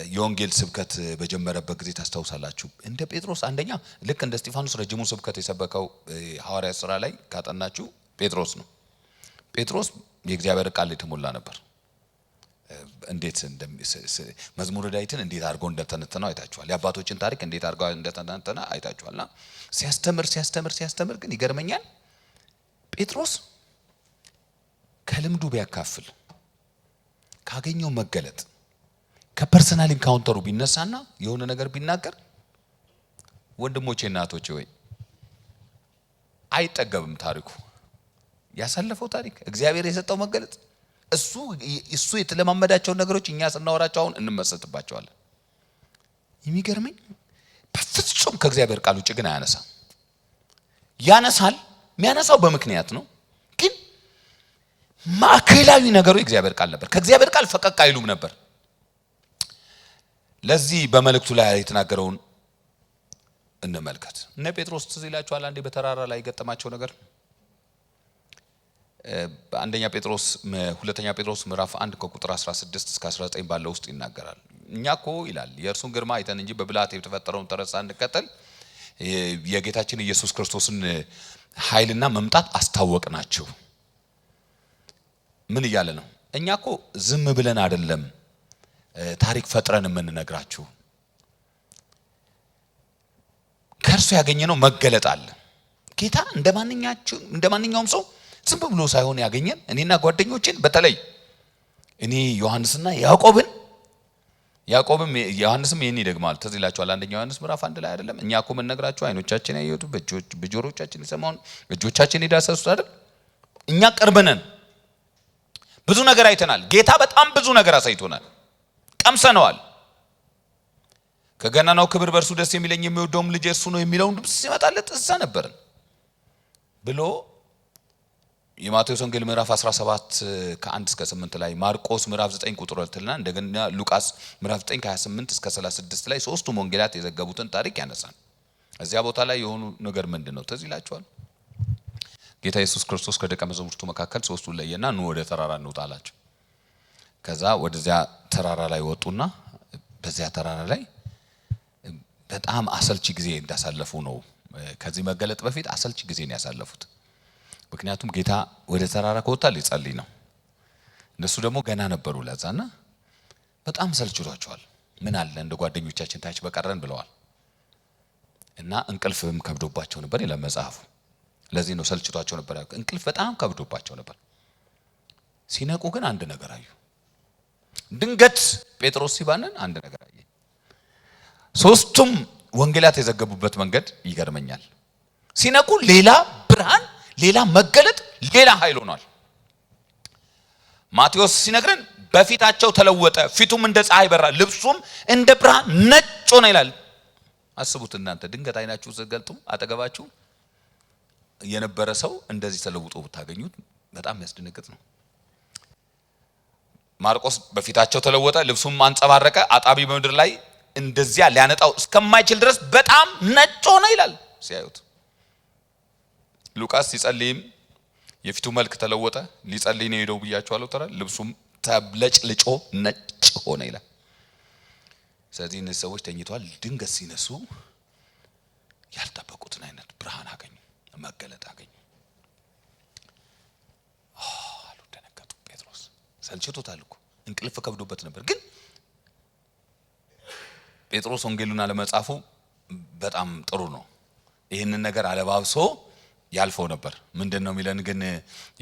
የወንጌል ስብከት በጀመረበት ጊዜ ታስታውሳላችሁ። እንደ ጴጥሮስ አንደኛ ልክ እንደ እስጢፋኖስ ረጅሙን ስብከት የሰበከው ሐዋርያት ሥራ ላይ ካጠናችሁ ጴጥሮስ ነው። ጴጥሮስ የእግዚአብሔር ቃል የተሞላ ነበር። እንዴት መዝሙረ ዳዊትን እንዴት አድርጎ እንደተነተነው አይታችኋል። የአባቶችን ታሪክ እንዴት አድርጎ እንደተነተነ አይታችኋልና ሲያስተምር ግን ይገርመኛል። ጴጥሮስ ከልምዱ ቢያካፍል ካገኘው መገለጥ ከፐርሰናል ኢንካውንተሩ ቢነሳና የሆነ ነገር ቢናገር ወንድሞቼ እናቶቼ ወይ አይጠገብም ታሪኩ። ያሳለፈው ታሪክ እግዚአብሔር የሰጠው መገለጥ እሱ የተለማመዳቸው ነገሮች እኛ ስናወራቸው አሁን እንመሰጥባቸዋለን። የሚገርመኝ በፍጹም ከእግዚአብሔር ቃል ውጭ ግን አያነሳም። ያነሳል፣ የሚያነሳው በምክንያት ነው። ግን ማዕከላዊ ነገሩ የእግዚአብሔር ቃል ነበር። ከእግዚአብሔር ቃል ፈቀቅ አይሉም ነበር። ለዚህ በመልእክቱ ላይ የተናገረውን እንመልከት። እነ ጴጥሮስ ትዝ ይላችኋል አንዴ በተራራ ላይ የገጠማቸው ነገር በአንደኛ ጴጥሮስ ሁለተኛ ጴጥሮስ ምዕራፍ 1 ከቁጥር 16 እስከ 19 ባለው ውስጥ ይናገራል። እኛኮ ይላል የእርሱን ግርማ አይተን እንጂ በብልሃት የተፈጠረውን ተረሳ እንከተል የጌታችን ኢየሱስ ክርስቶስን ኃይልና መምጣት አስታወቅናችሁ። ምን እያለ ነው? እኛኮ ዝም ብለን አይደለም ታሪክ ፈጥረን የምንነግራችሁ። ከእርሱ ያገኘነው መገለጥ አለ። ጌታ እንደማንኛውም ሰው ዝም ብሎ ሳይሆን ያገኘን እኔና ጓደኞችን በተለይ እኔ ዮሐንስና ያዕቆብም ዮሐንስም ይሄን ይደግማል። ትዝ ይላችኋል አንደኛ ዮሐንስ ምዕራፍ 1 ላይ አይደለም እኛ እኮ የምንነግራችሁ አይኖቻችን ያዩት በጆሮቻችን የሰማውን እጆቻችን የዳሰሱት አይደል? እኛ ቅርብ ነን። ብዙ ነገር አይተናል። ጌታ በጣም ብዙ ነገር አሳይቶናል፣ ቀምሰነዋል። ከገናናው ክብር በእርሱ ደስ የሚለኝ የሚወደውም ልጅ እርሱ ነው የሚለውን ድምፅ ሲመጣለት እዛ ነበርን ብሎ የማቴዎስ ወንጌል ምዕራፍ 17 ከ1 እስከ 8 ላይ ማርቆስ ምዕራፍ 9 ቁጥር 2 እና እንደገና ሉቃስ ምዕራፍ 9 ከ28 እስከ 36 ላይ ሶስቱም ወንጌላት የዘገቡትን ታሪክ ያነሳል። እዚያ ቦታ ላይ የሆኑ ነገር ምንድነው ትዝ ይላችኋል? ጌታ ኢየሱስ ክርስቶስ ከደቀ መዛሙርቱ መካከል ሶስቱን ለየና ኑ ወደ ተራራ እንውጣ አላቸው። ከዛ ወደዚያ ተራራ ላይ ወጡና በዚያ ተራራ ላይ በጣም አሰልቺ ጊዜ እንዳሳለፉ ነው። ከዚህ መገለጥ በፊት አሰልቺ ጊዜ ነው ያሳለፉት። ምክንያቱም ጌታ ወደ ተራራ ከወጣ ሊጸልይ ነው። እነሱ ደግሞ ገና ነበሩ ለዛና በጣም ሰልችቷቸዋል። ምን አለ እንደ ጓደኞቻችን ታች በቀረን ብለዋል። እና እንቅልፍም ከብዶባቸው ነበር ይላል መጽሐፉ። ለዚህ ነው ሰልችቷቸው ነበር። እንቅልፍ በጣም ከብዶባቸው ነበር። ሲነቁ ግን አንድ ነገር አዩ። ድንገት ጴጥሮስ ሲባንን አንድ ነገር አየ። ሶስቱም ወንጌላት የዘገቡበት መንገድ ይገርመኛል። ሲነቁ ሌላ ብርሃን፣ ሌላ መገለጥ፣ ሌላ ኃይል ሆኗል። ማቴዎስ ሲነግረን በፊታቸው ተለወጠ፣ ፊቱም እንደ ፀሐይ በራ፣ ልብሱም እንደ ብርሃን ነጭ ሆነ ይላል። አስቡት እናንተ ድንገት አይናችሁ ስትገልጡ አጠገባችሁ የነበረ ሰው እንደዚህ ተለውጦ ብታገኙት በጣም የሚያስደነግጥ ነው። ማርቆስ በፊታቸው ተለወጠ፣ ልብሱም አንጸባረቀ፣ አጣቢ በምድር ላይ እንደዚያ ሊያነጣው እስከማይችል ድረስ በጣም ነጭ ሆነ ይላል ሲያዩት። ሉቃስ ሲጸልይም የፊቱ መልክ ተለወጠ፣ ሊጸልይ ነው ሄደው ብያቸዋለሁ ተራ ልብሱም ተብለጭልጮ ነጭ ሆነ ይላል። ስለዚህ እነዚህ ሰዎች ተኝተዋል። ድንገት ሲነሱ ያልጠበቁትን አይነት ብርሃን አገኙ፣ መገለጥ አገኙ። አሉ፣ ደነገጡ። ጴጥሮስ ሰልችቶታል እኮ እንቅልፍ ከብዶበት ነበር። ግን ጴጥሮስ ወንጌሉን አለመጻፉ በጣም ጥሩ ነው። ይህንን ነገር አለባብሶ ያልፈው ነበር። ምንድነው የሚለን ግን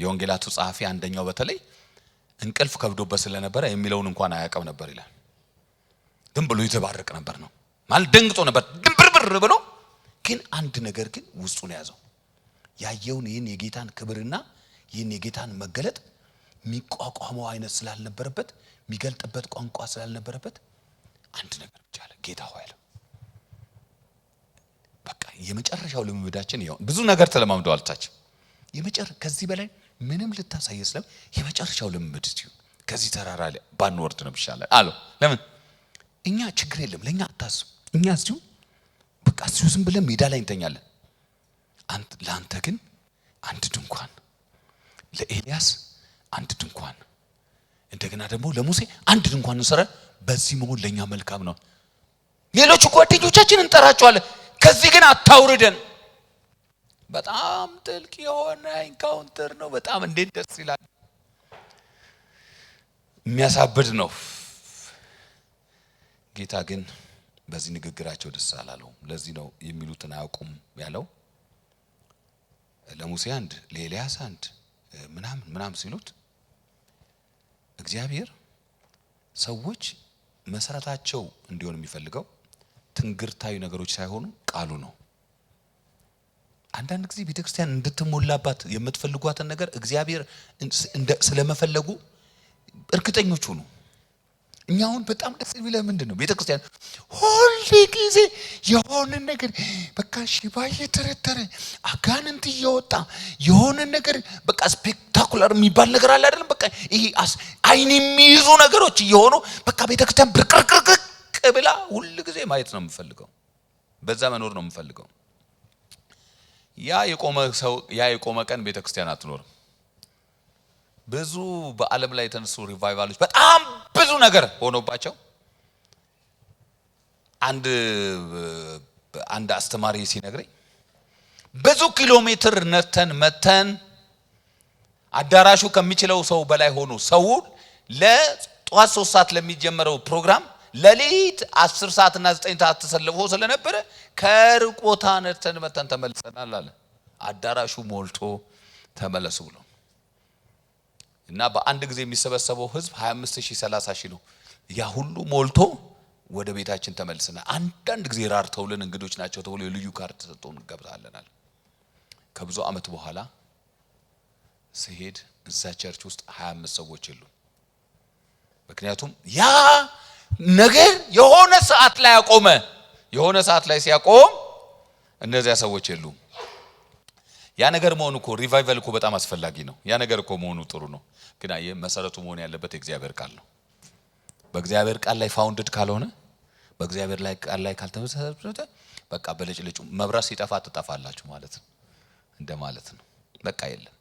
የወንጌላቱ ጸሐፊ አንደኛው በተለይ እንቅልፍ ከብዶበት ስለነበረ የሚለውን እንኳን አያውቀው ነበር ይላል። ግን ብሎ ይተባረክ ነበር ነው ማለት ደንግጦ ነበር ድንብርብር ብሎ። ግን አንድ ነገር ግን ውስጡን ያዘው። ያየውን ይህን የጌታን ክብርና ይህን የጌታን መገለጥ የሚቋቋመው አይነት ስላልነበረበት፣ የሚገልጥበት ቋንቋ ስላልነበረበት አንድ ነገር ብቻ አለ። ጌታ ሆይ አለ። በቃ የመጨረሻው ልምምዳችን ይሁን። ብዙ ነገር ተለማምደዋል ታች ከዚህ በላይ ምንም ልታሳየ ስለም የመጨረሻው ልምምድ ሲሆን ከዚህ ተራራ ላይ ባንወርድ ነው ይሻላል አለው። ለምን? እኛ ችግር የለም ለኛ አታስብ። እኛ እዚሁ በቃ እዚሁ ዝም ብለን ሜዳ ላይ እንተኛለን። ለአንተ ግን አንድ ድንኳን ለኤልያስ አንድ ድንኳን እንደገና ደግሞ ለሙሴ አንድ ድንኳን እንሰራ በዚህ መሆን ለኛ መልካም ነው ሌሎች ጓደኞቻችንን እንጠራቸዋለን ከዚህ ግን አታውርደን በጣም ጥልቅ የሆነ ኢንካውንተር ነው በጣም እንዴት ደስ ይላል የሚያሳብድ ነው ጌታ ግን በዚህ ንግግራቸው ደስ አላለው ለዚህ ነው የሚሉትን አያውቁም ያለው ለሙሴ አንድ ለኤልያስ አንድ ምናምን ሲሉት እግዚአብሔር ሰዎች መሰረታቸው እንዲሆን የሚፈልገው ትንግርታዊ ነገሮች ሳይሆኑ ቃሉ ነው አንዳንድ ጊዜ ቤተክርስቲያን እንድትሞላባት የምትፈልጓትን ነገር እግዚአብሔር ስለመፈለጉ እርግጠኞች ሁኑ እኛውን በጣም ደስ የሚለው ምንድነው ቤተክርስቲያን ሁሉ ጊዜ የሆነ ነገር በቃ ሽባ እየተረተረ አጋንንት እየወጣ የሆነ ነገር በቃ ስፔክታኩላር የሚባል ነገር አለ አይደል በቃ ይሄ አይን የሚይዙ ነገሮች እየሆኑ በቃ ቤተክርስቲያን ብርቅርቅርቅ ብላ ሁሉ ጊዜ ማየት ነው የምፈልገው በዛ መኖር ነው የምፈልገው ያ የቆመ ቀን ቤተክርስቲያን አትኖርም ብዙ በአለም ላይ የተነሱ ሪቫይቫሎች በጣም ብዙ ነገር ሆኖባቸው አንድ አስተማሪ ሲነግረኝ ብዙ ኪሎ ሜትር መተን አዳራሹ ከሚችለው ሰው በላይ ሆኖ ሰው ለጧት 3 ሰዓት ለሚጀምረው ፕሮግራም ለሊት 10 ሰዓት እና 9 ሰዓት ተሰልፎ ስለነበረ ከሩቅ ቦታ መተን ተመልሰናል አለ አዳራሹ ሞልቶ ተመለሱ ብሎ እና በአንድ ጊዜ የሚሰበሰበው ህዝብ 25000 30000 ነው ያ ሁሉ ሞልቶ ወደ ቤታችን ተመልሰና አንዳንድ ጊዜ ራርተውልን እንግዶች ናቸው ተብሎ ልዩ ካርድ ተሰጥቶን ገብታለናል ከብዙ አመት በኋላ ሲሄድ እዛ ቸርች ውስጥ 25 ሰዎች የሉ ምክንያቱም ያ ነገር የሆነ ሰዓት ላይ ያቆመ የሆነ ሰዓት ላይ ሲያቆም እነዚያ ሰዎች የሉ ያ ነገር መሆኑ እኮ ሪቫይቫል እኮ በጣም አስፈላጊ ነው ያ ነገር እኮ መሆኑ ጥሩ ነው ግን አየ መሰረቱ መሆን ያለበት እግዚአብሔር ቃል ነው በእግዚአብሔር ቃል ላይ ፋውንድድ ካልሆነ በእግዚአብሔር ላይ ቃል ላይ ካልተመሰረተ በቃ በለጭልጭ መብራት ሲጠፋ ተጠፋላችሁ ማለት ነው እንደማለት ነው በቃ የለም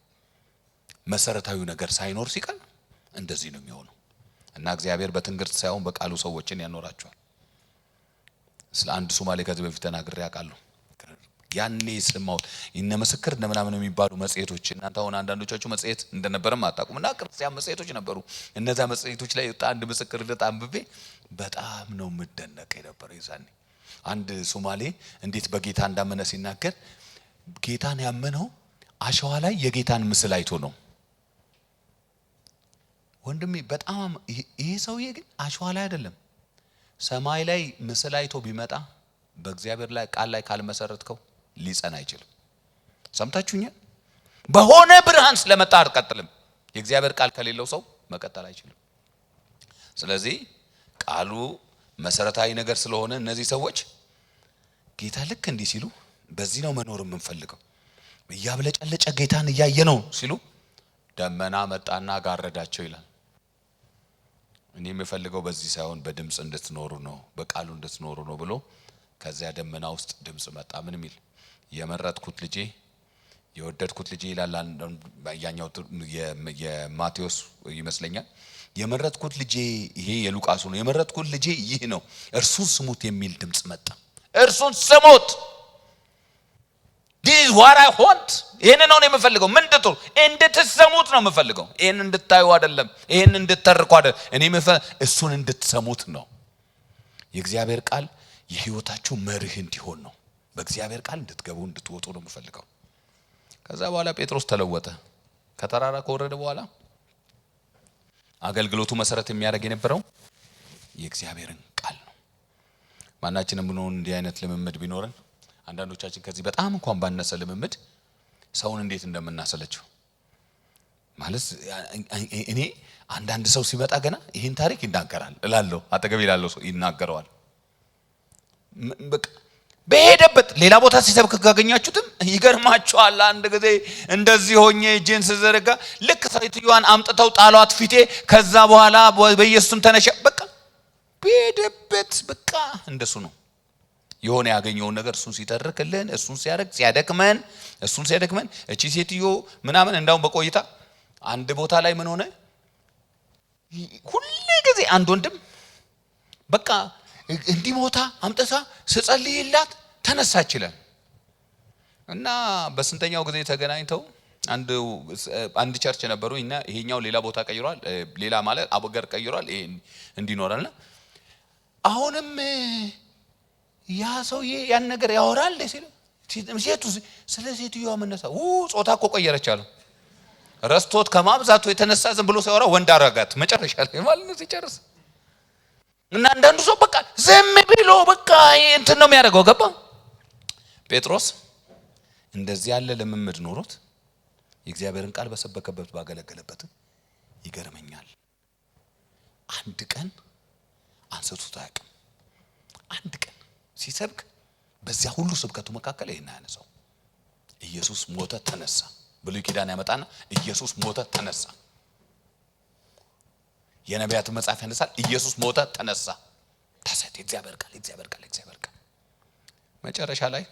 መሰረታዊ ነገር ሳይኖር ሲቀር እንደዚህ ነው የሚሆነው እና እግዚአብሔር በትንግርት ሳይሆን በቃሉ ሰዎችን ያኖራቸዋል ስለ አንድ ሶማሌ ከዚህ በፊት ተናግሬ ያውቃለሁ ያኔ ስለማው እነ መስክር እንደምናምን የሚባሉ መጽሔቶች እናንተ አሁን አንዳንዶቻችሁ መጽሔት እንደነበረም አጣቁምና ክርስቲያን መጽሔቶች ነበሩ እነዛ መጽሔቶች ላይ አንድ ምስክር ለጣምብቤ በጣም ነው ምደነቀ የነበረው ይዛኔ አንድ ሶማሌ እንዴት በጌታ እንዳመነ ሲናገር ጌታን ያመነው አሸዋ ላይ የጌታን ምስል አይቶ ነው ወንድሜ በጣም ይሄ ሰውዬ ግን አሸዋ ላይ አይደለም ሰማይ ላይ ምስል አይቶ ቢመጣ በእግዚአብሔር ላይ ቃል ላይ ካልመሰረትከው ሊጸና አይችልም ሰምታችሁኛል በሆነ ብርሃን ስለመጣ አትቀጥልም የእግዚአብሔር ቃል ከሌለው ሰው መቀጠል አይችልም ስለዚህ ቃሉ መሰረታዊ ነገር ስለሆነ እነዚህ ሰዎች ጌታ ልክ እንዲህ ሲሉ በዚህ ነው መኖር የምንፈልገው ያብለጨለጨ ጌታን ያያየ ነው ሲሉ ደመና መጣና ጋረዳቸው ይላል እኔ የምፈልገው በዚህ ሳይሆን በድምጽ እንድትኖሩ ነው በቃሉ እንድትኖሩ ነው ብሎ ከዚያ ደመና ውስጥ ድምጽ መጣ ምን ሚል የመረጥኩት ልጄ የወደድኩት ልጄ ይላል ያኛው የማቴዎስ ይመስለኛል የመረጥኩት ልጄ ይሄ የሉቃስ ነው የመረጥኩት ልጄ ይህ ነው እርሱን ስሙት የሚል ድምጽ መጣ እርሱን ስሙት this is what I want ይሄን ነው የምፈልገው ምንድነው እንድትሰሙት ነው የምፈልገው ይሄን እንድታዩ አይደለም ይሄን እንድትተርኩ አይደለም እኔ እሱን እንድትሰሙት ነው የእግዚአብሔር ቃል የህይወታችሁ መርህ እንዲሆን ነው በእግዚአብሔር ቃል እንድትገቡ እንድትወጡ ነው የምፈልገው ከዛ በኋላ ጴጥሮስ ተለወጠ ከተራራ ከወረደ በኋላ አገልግሎቱ መሰረት የሚያደርግ የነበረው የእግዚአብሔርን ቃል ነው ማናችንም ብንሆን እንዲህ አይነት ልምምድ ቢኖርን አንዳንዶቻችን ከዚህ በጣም እንኳን ባነሰ ልምምድ ሰውን እንዴት እንደምናሰለቸው ማለት እኔ አንዳንድ ሰው ሲመጣ ገና ይሄን ታሪክ ይናገራል እላለሁ አጠገብ ይላል ሰው ይናገራል በቃ በሄደበት ሌላ ቦታ ሲሰብክ ካገኛችሁትም ይገርማችኋል አንድ ጊዜ እንደዚህ ሆኜ ጂንስ ዘረጋ ልክ ሳይትዩዋን አምጥተው ጣሏት ፊቴ ከዛ በኋላ በኢየሱስም ተነሸ በቃ በሄደበት በቃ እንደሱ ነው የሆነ ያገኘው ነገር እሱን ሲተርክልን እሱን ሲያደክመን እቺ ሴትዮ ምናምን እንዳው በቆይታ አንድ ቦታ ላይ ምን ሆነ? ሁሉ ጊዜ አንድ ወንድም በቃ እንዲህ ሞታ አምጥታ ስጸልይላት ተነሳች ይላል። እና በስንተኛው ጊዜ ተገናኝተው አንድ ቸርች ነበሩና ይሄኛው ሌላ ቦታ ቀይሯል፣ ሌላ ማለት አበገር ቀይሯል፣ ይሄ እንዲኖርና አሁንም ያ ሰውዬ ያን ነገር ያወራል ሲል ሴቱ ስለ ሴትዮዋ መነሳ ጾታ እኮ ቀየረች አለ። ረስቶት ከማብዛቱ የተነሳ ዝም ብሎ ሲያወራ ወንድ አረጋት መጨረሻ ላይ ማለት ነው ሲጨርስ። እና አንዳንዱ ሰው በቃ ዝም ብሎ በቃ እንትን ነው የሚያደርገው። ገባ? ጴጥሮስ እንደዚህ ያለ ልምምድ ኖሮት የእግዚአብሔርን ቃል በሰበከበት ባገለገለበት ይገርመኛል። አንድ ቀን አንስቶት አያውቅም። አንድ ቀን ሲሰብክ በዚያ ሁሉ ስብከቱ መካከል ይሄን ያነሳው ኢየሱስ ሞተ ተነሳ ብሉይ ኪዳን ያመጣና ኢየሱስ ሞተ ተነሳ። የነቢያት መጽሐፍ ያነሳል ኢየሱስ ሞተ ተነሳ። ታሰት እግዚአብሔር ቃል መጨረሻ ላይ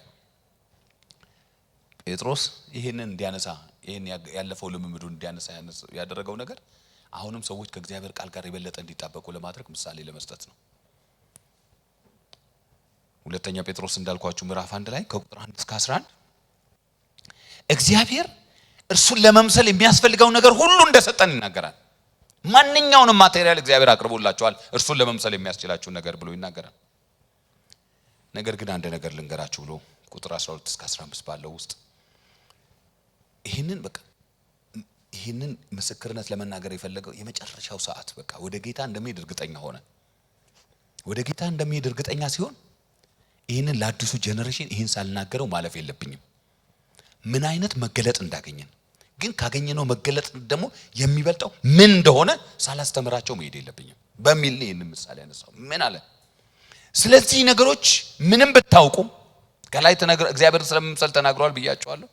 ጴጥሮስ ይሄንን እንዲያነሳ ይሄን ያለፈው ልምምዱን እንዲያነሳ ያደረገው ነገር አሁንም ሰዎች ከእግዚአብሔር ቃል ጋር የበለጠ እንዲጣበቁ ለማድረግ ምሳሌ ለመስጠት ነው። ሁለተኛ ጴጥሮስ እንዳልኳችሁ ምዕራፍ 1 ላይ ከቁጥር 1 እስከ 11 እግዚአብሔር እርሱን ለመምሰል የሚያስፈልገው ነገር ሁሉ እንደሰጠን ይናገራል። ማንኛውንም ማቴሪያል እግዚአብሔር አቅርቦላችኋል እርሱን ለመምሰል የሚያስችላችሁ ነገር ብሎ ይናገራል። ነገር ግን አንድ ነገር ልንገራችሁ ብሎ ቁጥር 12 እስከ 15 ባለው ውስጥ ይሄንን ምስክርነት ለመናገር የፈለገው የመጨረሻው ሰዓት በቃ ወደ ጌታ እንደሚሄድ እርግጠኛ ሆነ። ወደ ጌታ እንደሚሄድ እርግጠኛ ሲሆን ይሄንን ለአዲሱ ጄነሬሽን ይሄን ሳልናገረው ማለፍ የለብኝም። ምን አይነት መገለጥ እንዳገኘን ግን ካገኘነው መገለጥ ደግሞ የሚበልጠው ምን እንደሆነ ሳላስተምራቸው መሄድ የለብኝም በሚል ይሄንን ምሳሌ ያነሳው። ምን አለ? ስለዚህ ነገሮች ምንም ብታውቁ ከላይ እግዚአብሔር ስለመምሰል ተናግሯል ብያቸዋለሁ።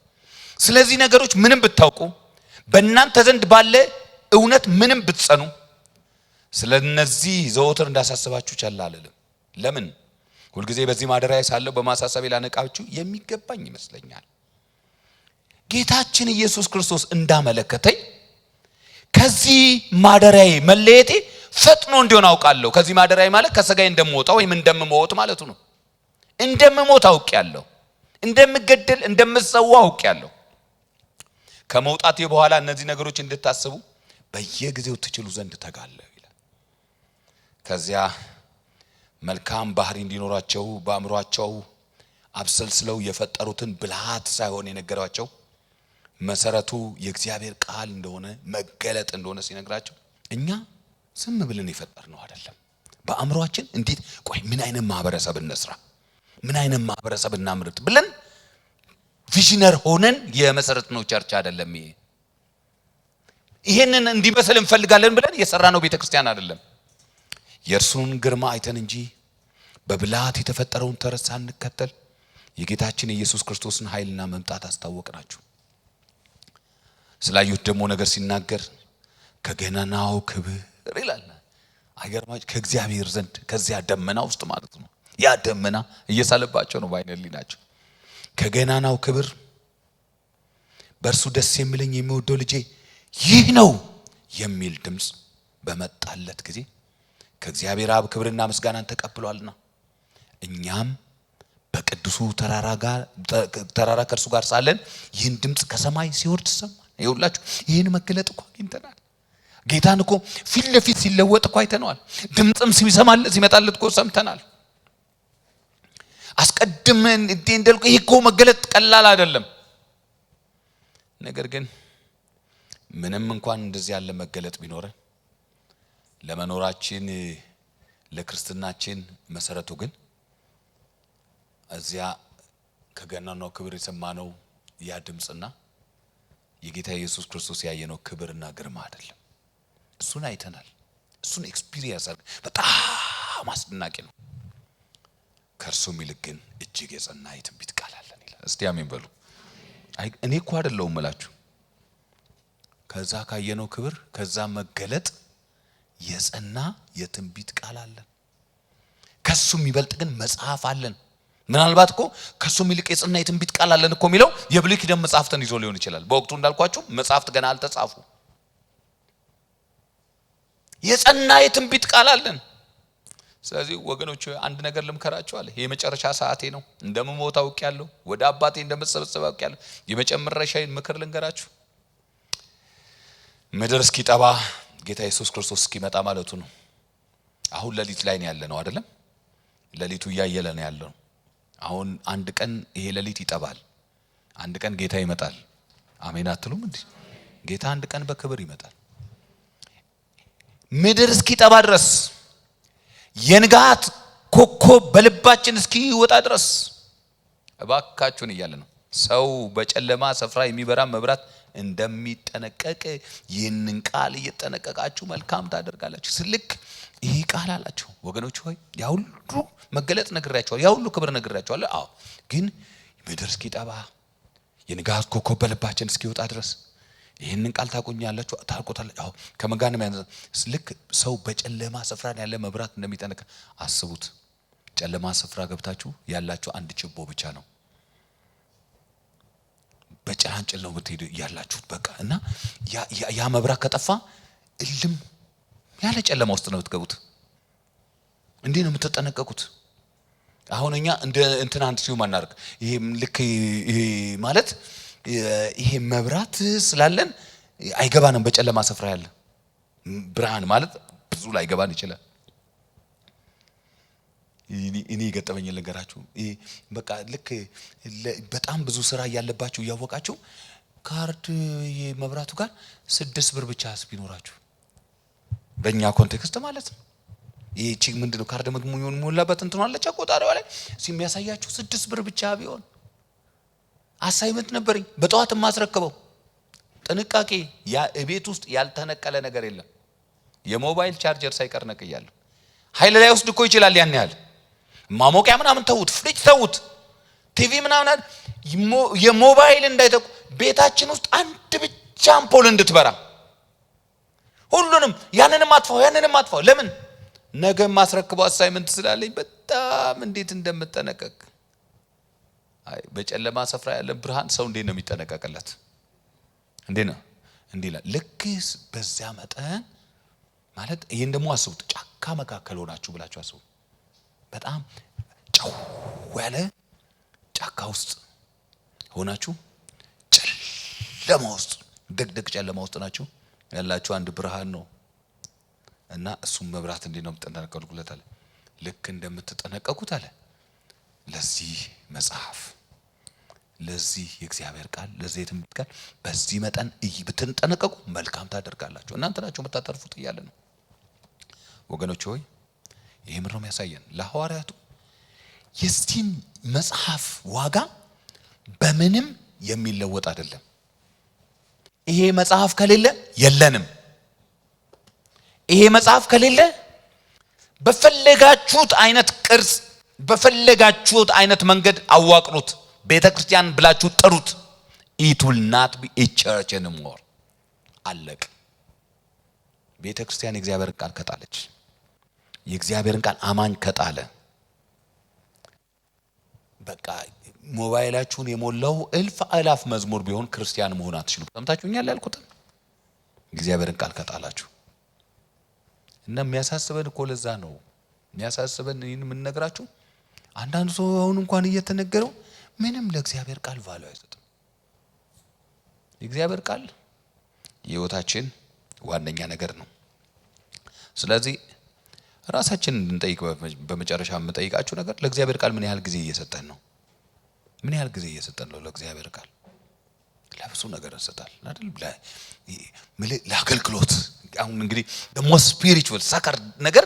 ስለዚህ ነገሮች ምንም ብታውቁ በእናንተ ዘንድ ባለ እውነት ምንም ብትጸኑ ስለነዚህ ዘወትር እንዳሳስባችሁ ቸል አልልም። ለምን? ሁልጊዜ በዚህ ማደሪያ ሳለሁ በማሳሰቤ ላነቃችሁ የሚገባኝ ይመስለኛል። ጌታችን ኢየሱስ ክርስቶስ እንዳመለከተኝ ከዚህ ማደሪያዬ መለየቴ ፈጥኖ እንዲሆን አውቃለሁ። ከዚህ ማደሪያዬ ማለት ከሥጋዬ እንደምወጣ ወይም እንደምሞት ማለቱ ነው። እንደምሞት አውቄያለሁ፣ እንደምገደል እንደምሰዋ አውቄያለሁ። ከመውጣቴ በኋላ እነዚህ ነገሮች እንድታስቡ በየጊዜው ትችሉ ዘንድ ተጋለሁ ይላል። ከዚያ መልካም ባህሪ እንዲኖራቸው በአእምሯቸው አብሰልስለው የፈጠሩትን ብልሃት ሳይሆን የነገራቸው መሰረቱ የእግዚአብሔር ቃል እንደሆነ መገለጥ እንደሆነ ሲነግራቸው እኛ ዝም ብለን የፈጠርነው አይደለም። በአእምሯችን እንዴት ቆይ ምን አይነት ማህበረሰብ እንስራ፣ ምን አይነት ማህበረሰብ እናምርት ብለን ቪዥነር ሆነን የመሰረት ነው ቸርች አይደለም። ይሄንን እንዲመስል እንፈልጋለን ብለን የሰራነው ቤተክርስቲያን አይደለም። የእርሱን ግርማ አይተን እንጂ በብልሃት የተፈጠረውን ተረት ሳንከተል የጌታችን የኢየሱስ ክርስቶስን ኃይልና መምጣት አስታወቅናችሁ። ስላዩት ደግሞ ነገር ሲናገር ከገናናው ክብር ይላል። አይገርማችሁ? ከእግዚአብሔር ዘንድ ከዚያ ደመና ውስጥ ማለት ነው። ያ ደመና እየሳለባቸው ነው ባይነሊ ናቸው። ከገናናው ክብር በእርሱ ደስ የሚለኝ የሚወደው ልጄ ይህ ነው የሚል ድምፅ በመጣለት ጊዜ ከእግዚአብሔር አብ ክብርና ምስጋናን ተቀብሏልና እኛም በቅዱሱ ተራራ ከእርሱ ጋር ሳለን ይህን ድምፅ ከሰማይ ሲወርድ ሰማን። ይኸውላችሁ ይህን መገለጥ እኮ አግኝተናል። ጌታን እኮ ፊት ለፊት ሲለወጥ እኮ አይተነዋል። ድምፅም ሲመጣለት እኮ ሰምተናል። አስቀድመን እንደልኩ ይሄ እኮ መገለጥ ቀላል አይደለም። ነገር ግን ምንም እንኳን እንደዚህ ያለ መገለጥ ቢኖረን ለመኖራችን ለክርስትናችን መሰረቱ ግን እዚያ ከገናናው ክብር የሰማነው ያ ድምፅና የጌታ ኢየሱስ ክርስቶስ ያየነው ክብርና ግርማ አይደለም። እሱን አይተናል። እሱን ኤክስፒሪየንስ በጣም አስደናቂ ነው። ከእርሱም ይልቅ ግን እጅግ የጸና የትንቢት ቃል አለን ይላል። እስቲ አሜን በሉ። እኔ እኮ አይደለሁም እላችሁ ከዛ ካየነው ክብር ከዛ መገለጥ የጸና የትንቢት ቃል አለን። ከሱም ይበልጥ ግን መጽሐፍ አለን። ምናልባት እኮ ከሱም ይልቅ የጸና የትንቢት ቃል አለን እኮ የሚለው የብሉይ ኪዳን መጽሐፍትን ይዞ ሊሆን ይችላል። በወቅቱ እንዳልኳችሁ መጽሐፍት ገና አልተጻፉ። የጸና የትንቢት ቃል አለን። ስለዚህ ወገኖች አንድ ነገር ልምከራችሁ አለ። ይሄ የመጨረሻ ሰዓቴ ነው። እንደምሞት አውቄያለሁ። ወደ አባቴ እንደምሰበሰብ አውቄያለሁ። የመጨረሻዬን ምክር ልንገራችሁ። ምድር እስኪጠባ ጌታ ኢየሱስ ክርስቶስ እስኪመጣ ማለቱ ነው። አሁን ሌሊት ላይ ነው ያለነው አይደለም? ሌሊቱ እያየለ ነው ያለው። አሁን አንድ ቀን ይሄ ሌሊት ይጠባል። አንድ ቀን ጌታ ይመጣል። አሜን አትሉም እንዴ? ጌታ አንድ ቀን በክብር ይመጣል። ምድር እስኪጠባ ድረስ የንጋት ኮከብ በልባችን እስኪወጣ ድረስ እባካችሁን እያለ ነው። ሰው በጨለማ ስፍራ የሚበራ መብራት እንደሚጠነቀቅ ይህንን ቃል እየተጠነቀቃችሁ መልካም ታደርጋላችሁ። ስልክ ይሄ ቃል አላችሁ ወገኖች ሆይ ያ ሁሉ መገለጥ ነግራችኋል። ያ ሁሉ ክብር ነግራችኋል። አዎ ግን ምድር እስኪጠባ የንጋት ኮከብ በልባችን እስኪወጣ ድረስ ይህንን ቃል ታቆኛላችሁ፣ ታቆታላችሁ። አዎ ከመጋነም ልክ ሰው በጨለማ ስፍራ ያለ መብራት እንደሚጠነቀቅ አስቡት። ጨለማ ስፍራ ገብታችሁ ያላችሁ አንድ ችቦ ብቻ ነው። በጭላንጭል ነው ብትሄዱ ያላችሁት በቃ እና ያ መብራት ከጠፋ እልም ያለ ጨለማ ውስጥ ነው የምትገቡት። እንዴ ነው የምትጠነቀቁት? አሁን እኛ እንደ እንትና አንድ ሲዩ ማናርክ ይሄ ልክ ይሄ ማለት ይሄ መብራት ስላለን አይገባንም። በጨለማ ስፍራ ያለ ብርሃን ማለት ብዙ ላይ ገባን ይችላል። እኔ ገጠመኝ ልንገራችሁ። በቃ ልክ በጣም ብዙ ስራ ያለባችሁ ያወቃችሁ ካርድ የመብራቱ ጋር 6 ብር ብቻ ቢኖራችሁ በእኛ ኮንቴክስት ማለት ነው። ይሄ ምንድነው ካርድ ሞላበት እንትን አለ ጨቆጣሪው ላይ ሲሚያሳያችሁ 6 ብር ብቻ ቢሆን አሳይመንት ነበርኝ በጠዋት ማስረከበው። ጥንቃቄ ያ ቤት ውስጥ ያልተነቀለ ነገር የለም። የሞባይል ቻርጀር ሳይቀር ነቅያለሁ። ኃይል ላይ ወስድ እኮ ይችላል ያን ያህል ማሞቂያ ምናምን ተውት፣ ፍሪጅ ተውት፣ ቲቪ ምናምን የሞባይል እንዳይተኩ ቤታችን ውስጥ አንድ ብቻ አምፖል እንድትበራ ሁሉንም ያንንም አጥፋው። ለምን ነገ ማስረክበው አሳይመንት ስላለኝ በጣም እንዴት እንደምጠነቀቅ። አይ በጨለማ ስፍራ ያለ ብርሃን ሰው እንዴት ነው የሚጠነቀቅለት? እንዴት ነው እንዴ? ልክስ በዚያ መጠን ማለት ይሄን ደግሞ አስቡት። ጫካ መካከል ሆናችሁ ብላችሁ አስቡ። በጣም ጫው ያለ ጫካ ውስጥ ሆናችሁ ጨለማ ውስጥ ድቅድቅ ጨለማ ውስጥ ናችሁ ያላችሁ አንድ ብርሃን ነው እና እሱም መብራት እንዴት ነው የምትጠነቀቁለት አለ። ልክ እንደምትጠነቀቁት አለ ለዚህ መጽሐፍ፣ ለዚህ የእግዚአብሔር ቃል፣ ለዚህ የትንቢት ቃል በዚህ መጠን ብትጠነቀቁ መልካም ታደርጋላችሁ። እናንተ ናችሁ የምታተርፉት እያለ ነው ወገኖች ሆይ። ይሄ ምንም ያሳየን ለሐዋርያቱ የዚህን መጽሐፍ ዋጋ በምንም የሚለወጥ አይደለም። ይሄ መጽሐፍ ከሌለ የለንም። ይሄ መጽሐፍ ከሌለ በፈለጋችሁት አይነት ቅርጽ በፈለጋችሁት አይነት መንገድ አዋቅሩት፣ ቤተክርስቲያን ብላችሁ ጥሩት፣ it will not be a church anymore። አለቅ። ቤተክርስቲያን የእግዚአብሔርን ቃል ከጣለች፣ የእግዚአብሔርን ቃል አማኝ ከጣለ በቃ ሞባይላችሁን የሞላው እልፍ አላፍ መዝሙር ቢሆን ክርስቲያን መሆን አትችሉም። ሰምታችሁኛል ያልኩት እግዚአብሔርን ቃል ከጣላችሁ እና የሚያሳስበን እኮ ለዛ ነው የሚያሳስበን። ይሄን ምን ነግራችሁ አንዳንድ ሰው አሁን እንኳን እየተነገረው ምንም ለእግዚአብሔር ቃል ቫልዩ አይሰጥም። የእግዚአብሔር ቃል የህይወታችን ዋነኛ ነገር ነው። ስለዚህ ራሳችንን እንጠይቅ። በመጨረሻ የምጠይቃችሁ ነገር ለእግዚአብሔር ቃል ምን ያህል ጊዜ እየሰጠን ነው? ምን ያህል ጊዜ እየሰጠን ነው ለእግዚአብሔር ቃል? ለብዙ ነገር እንሰጣለን አይደል? ለአገልግሎት አሁን እንግዲህ ደግሞ ስፒሪቹዋል ሰከር ነገር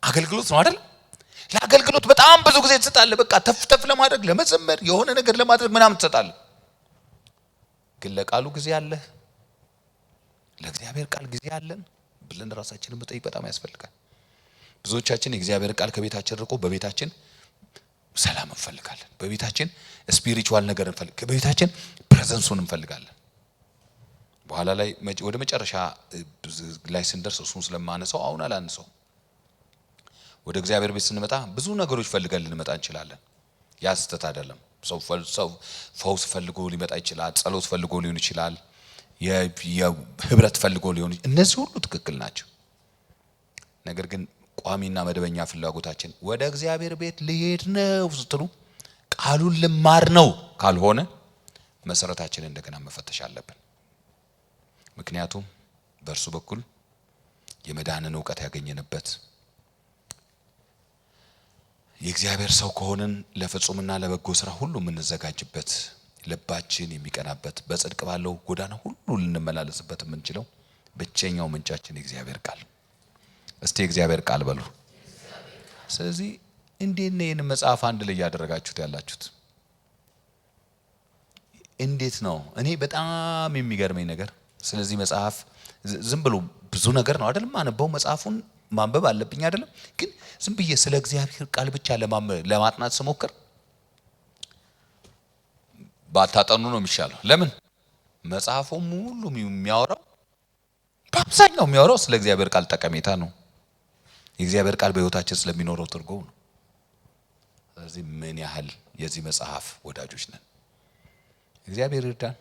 አገልግሎት ነው አይደል? ለአገልግሎት በጣም ብዙ ጊዜ ትሰጣለህ። በቃ ተፍተፍ ለማድረግ ለመዘመር የሆነ ነገር ለማድረግ ምናምን ትሰጣለህ። ግን ለቃሉ ጊዜ አለ? ለእግዚአብሔር ቃል ጊዜ አለን ብለን ራሳችንን መጠየቅ በጣም ያስፈልጋል። ብዙዎቻችን የእግዚአብሔር ቃል ከቤታችን ርቆ በቤታችን ሰላም እንፈልጋለን፣ በቤታችን ስፒሪቹዋል ነገር እንፈልጋለን፣ በቤታችን ፕሬዘንሱን እንፈልጋለን። በኋላ ላይ ወደ መጨረሻ ላይ ስንደርስ እሱን ስለማነሳው አሁን አላነሳው ወደ እግዚአብሔር ቤት ስንመጣ ብዙ ነገሮች ፈልገን ልንመጣ እንችላለን። ያ ስህተት አይደለም። ሰው ፈውስ ፈልጎ ሊመጣ ይችላል፣ ጸሎት ፈልጎ ሊሆን ይችላል፣ የህብረት ፈልጎ ሊሆን፣ እነዚህ ሁሉ ትክክል ናቸው። ነገር ግን ቋሚና መደበኛ ፍላጎታችን ወደ እግዚአብሔር ቤት ልሄድ ነው ስትሉ ቃሉን ልማር ነው ካልሆነ መሰረታችንን እንደገና መፈተሽ አለብን። ምክንያቱም በእርሱ በኩል የመዳንን ዕውቀት ያገኘንበት የእግዚአብሔር ሰው ከሆነን ለፍጹምና ለበጎ ስራ ሁሉ የምንዘጋጅበት ልባችን የሚቀናበት በጽድቅ ባለው ጎዳና ሁሉ ልንመላለስበት የምንችለው ብቸኛው ምንጫችን የእግዚአብሔር ቃል። እስቲ የእግዚአብሔር ቃል በሉ። ስለዚህ እንዴት ነው ይህን መጽሐፍ አንድ ላይ ያደረጋችሁት ያላችሁት? እንዴት ነው? እኔ በጣም የሚገርመኝ ነገር ስለዚህ መጽሐፍ ዝም ብሎ ብዙ ነገር ነው አይደለም ማነበው፣ መጽሐፉን ማንበብ አለብኝ አይደለም፣ ግን ዝም ብዬ ስለ እግዚአብሔር ቃል ብቻ ለማጥናት ስሞክር ባታጠኑ ነው የሚሻለው። ለምን? መጽሐፉ ሙሉ የሚያወራው በአብዛኛው የሚያወራው ስለ እግዚአብሔር ቃል ጠቀሜታ ነው። የእግዚአብሔር ቃል በህይወታችን ስለሚኖረው ትርጉም ነው። ስለዚህ ምን ያህል የዚህ መጽሐፍ ወዳጆች ነን? እግዚአብሔር ይርዳን።